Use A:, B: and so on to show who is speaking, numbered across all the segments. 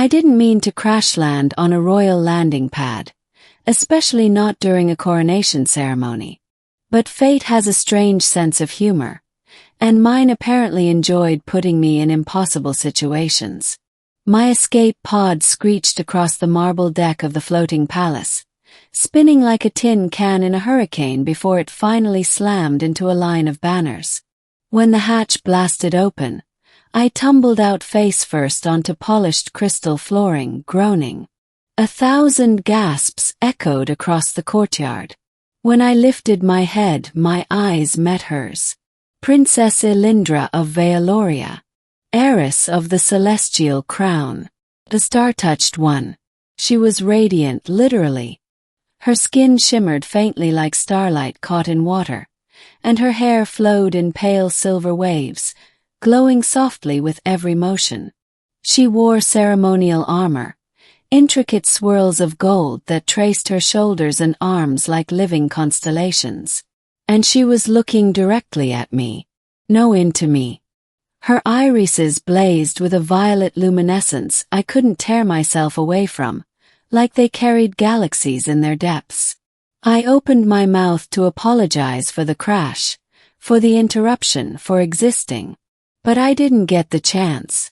A: didn't mean to crash land on a royal landing pad, especially not during a coronation ceremony. But fate has a strange sense of humor, and mine apparently enjoyed putting me in impossible situations. My escape pod screeched across the marble deck of the floating palace, spinning like a tin can in a hurricane before it finally slammed into a line of banners. When the hatch blasted open, I tumbled out face first onto polished crystal flooring, groaning. 1,000 gasps echoed across the courtyard. When I lifted my head, my eyes met hers. Princess Elyndra of Vealoria, heiress of the celestial crown, the star-touched one. She was radiant, literally. Her skin shimmered faintly like starlight caught in water, and her hair flowed in pale silver waves, glowing softly with every motion. She wore ceremonial armor, intricate swirls of gold that traced her shoulders and arms like living constellations. And she was looking directly at me, no into me. Her irises blazed with a violet luminescence I couldn't tear myself away from, like they carried galaxies in their depths. I opened my mouth to apologize for the crash, for the interruption, for existing. But I didn't get the chance.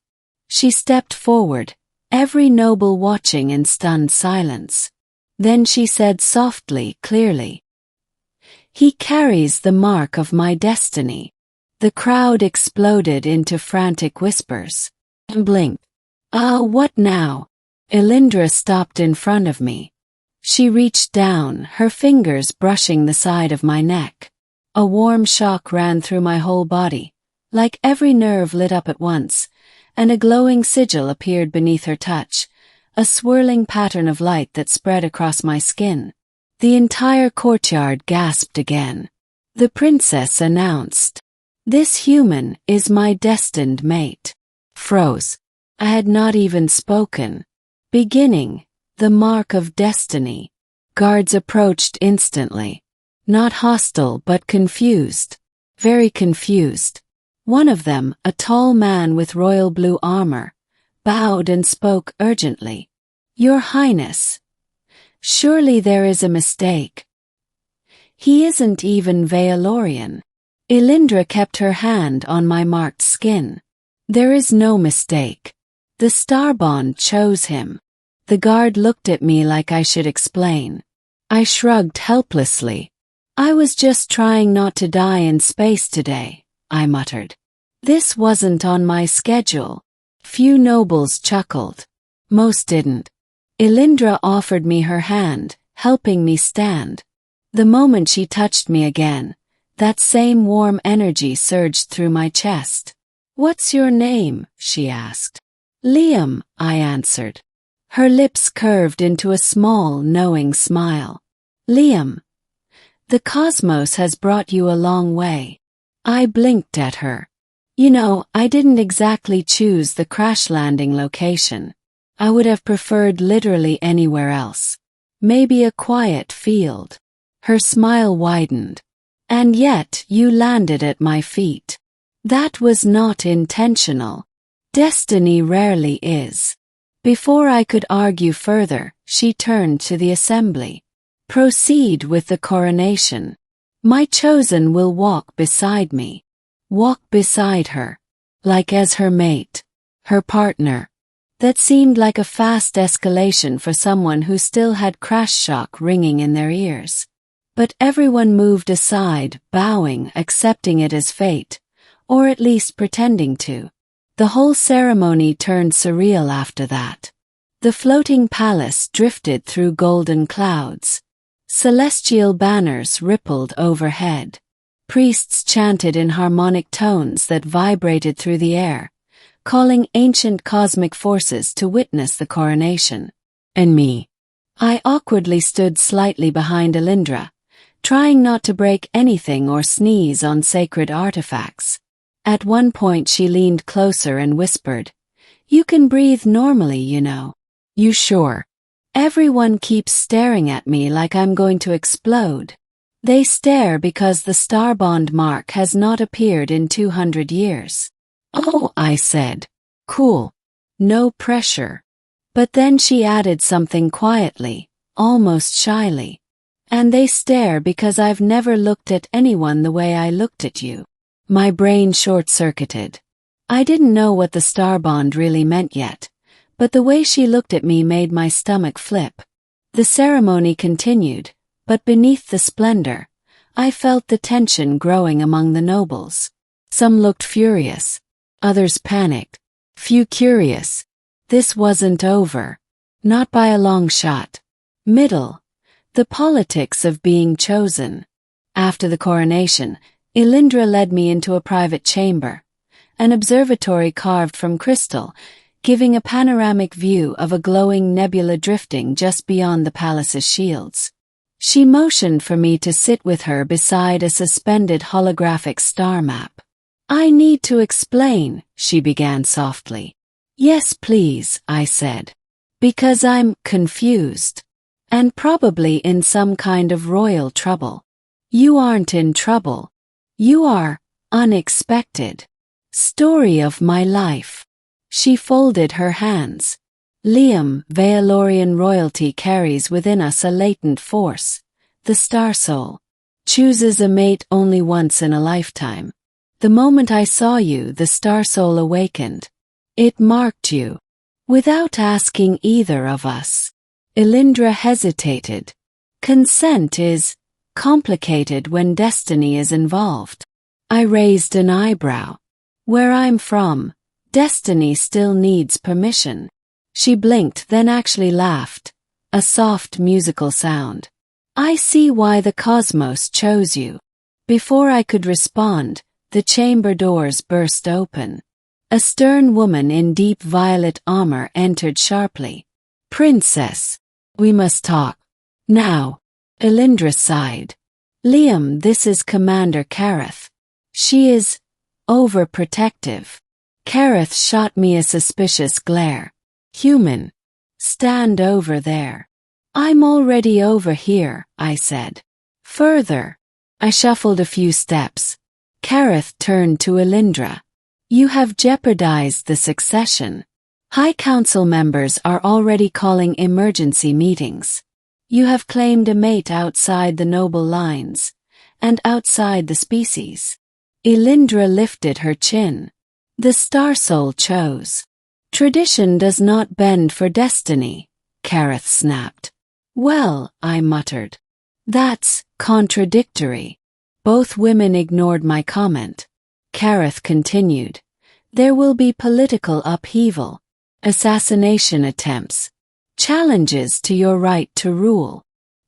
A: She stepped forward, every noble watching in stunned silence. Then she said softly, clearly, "He carries the mark of my destiny." The crowd exploded into frantic whispers. Blinked. What now? Elyndra stopped in front of me. She reached down, her fingers brushing the side of my neck. A warm shock ran through my whole body, like every nerve lit up at once, and a glowing sigil appeared beneath her touch, a swirling pattern of light that spread across my skin. The entire courtyard gasped again. The princess announced, "This human is my destined mate." Froze. I had not even spoken. Beginning, the mark of destiny. Guards approached instantly. Not hostile but confused. Very confused. One of them, a tall man with royal blue armor, bowed and spoke urgently. "Your Highness, surely there is a mistake. He isn't even Vealorian." Elyndra kept her hand on my marked skin. "There is no mistake. The Starbond chose him." The guard looked at me like I should explain. I shrugged helplessly. "I was just trying not to die in space today," I muttered. "This wasn't on my schedule." Few nobles chuckled. Most didn't. Elyndra offered me her hand, helping me stand. The moment she touched me again, that same warm energy surged through my chest. "What's your name?" she asked. "Liam," I answered. Her lips curved into a small, knowing smile. "Liam, the cosmos has brought you a long way." I blinked at her. You know, I didn't exactly choose the crash landing location. I would have preferred literally anywhere else. Maybe a quiet field. Her smile widened. "And yet you landed at my feet. That was not intentional. Destiny rarely is." Before I could argue further, she turned to the assembly. "Proceed with the coronation. My chosen will walk beside me." Walk beside her. Like as her mate. Her partner. That seemed like a fast escalation for someone who still had crash shock ringing in their ears. But everyone moved aside, bowing, accepting it as fate, or at least pretending to. The whole ceremony turned surreal after that. The floating palace drifted through golden clouds. Celestial banners rippled overhead. Priests chanted in harmonic tones that vibrated through the air, calling ancient cosmic forces to witness the coronation. And me. I awkwardly stood slightly behind Elyndra, trying not to break anything or sneeze on sacred artifacts. At one point she leaned closer and whispered, "You can breathe normally, you know." "You sure?" Everyone keeps staring at me like I'm going to explode. They stare because the Starbond mark has not appeared in 200 years. "Oh," I said. "Cool. No pressure." But then she added something quietly, almost shyly. And they stare because I've never looked at anyone the way I looked at you. My brain short-circuited. I didn't know what the Starbond really meant yet, but the way she looked at me made my stomach flip. The ceremony continued, but beneath the splendor, I felt the tension growing among the nobles. Some looked furious, others panicked, few curious. This wasn't over. Not by a long shot. Middle. The politics of being chosen. After the coronation, Elyndra led me into a private chamber, an observatory carved from crystal, giving a panoramic view of a glowing nebula drifting just beyond the palace's shields. She motioned for me to sit with her beside a suspended holographic star map. "I need to explain," she began softly. "Yes, please," I said. "Because I'm confused. And probably in some kind of royal trouble." "You aren't in trouble. You are unexpected. Story of my life." She folded her hands. "Liam, Veilorian royalty carries within us a latent force. The star soul chooses a mate only once in a lifetime. The moment I saw you, the star soul awakened. It marked you. Without asking either of us." Elyndra hesitated. "Consent is complicated when destiny is involved." I raised an eyebrow. "Where I'm from, destiny still needs permission." She blinked, then actually laughed, a soft musical sound. "I see why the cosmos chose you." Before I could respond, the chamber doors burst open. A stern woman in deep violet armor entered sharply. "Princess, we must talk. Now." Elyndra sighed. "Liam, this is Commander Kareth. She is overprotective." Kareth shot me a suspicious glare. "Human. Stand over there." "I'm already over here," I said. "Further." I shuffled a few steps. Kareth turned to Elyndra. "You have jeopardized the succession. High Council members are already calling emergency meetings. You have claimed a mate outside the noble lines, and outside the species." Elyndra lifted her chin. "The star soul chose. Tradition does not bend for destiny," Kareth snapped. "Well," I muttered. "That's contradictory." Both women ignored my comment. Kareth continued. "There will be political upheaval, assassination attempts, challenges to your right to rule."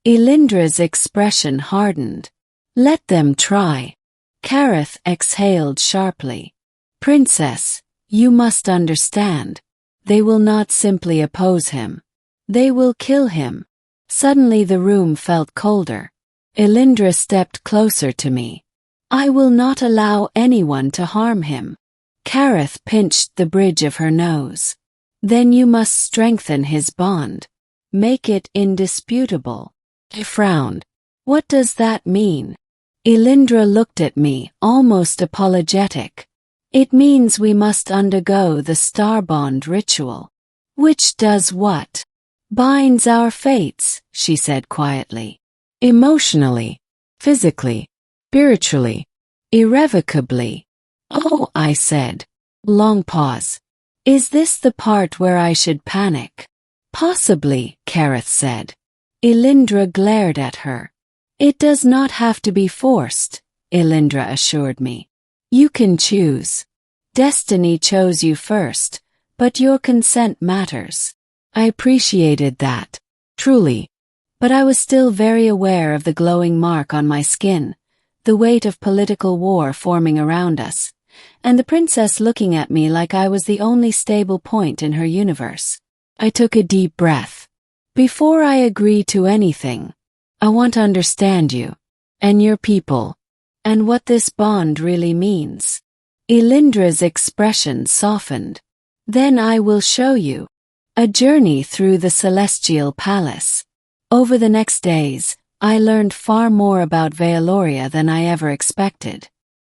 A: Elyndra's expression hardened. "Let them try." Kareth exhaled sharply. "Princess, you must understand. They will not simply oppose him. They will kill him." Suddenly the room felt colder. Elyndra stepped closer to me. "I will not allow anyone to harm him." Kareth pinched the bridge of her nose. "Then you must strengthen his bond. Make it indisputable." I frowned. "What does that mean?" Elyndra looked at me, almost apologetic. "It means we must undergo the Starbond ritual." "Which does what?" "Binds our fates," she said quietly. "Emotionally, physically, spiritually, irrevocably." "Oh," I said. Long pause. "Is this the part where I should panic?" "Possibly," Kareth said. Elyndra glared at her. "It does not have to be forced," Elyndra assured me. "You can choose. Destiny chose you first, but your consent matters." I appreciated that. Truly. But I was still very aware of the glowing mark on my skin, the weight of political war forming around us, and the princess looking at me like I was the only stable point in her universe. I took a deep breath. "Before I agree to anything, I want to understand you, and your people, and what this bond really means." Elyndra's expression softened. "Then I will show you." A journey through the celestial palace. Over the next days, I learned far more about Veoloria than I ever expected.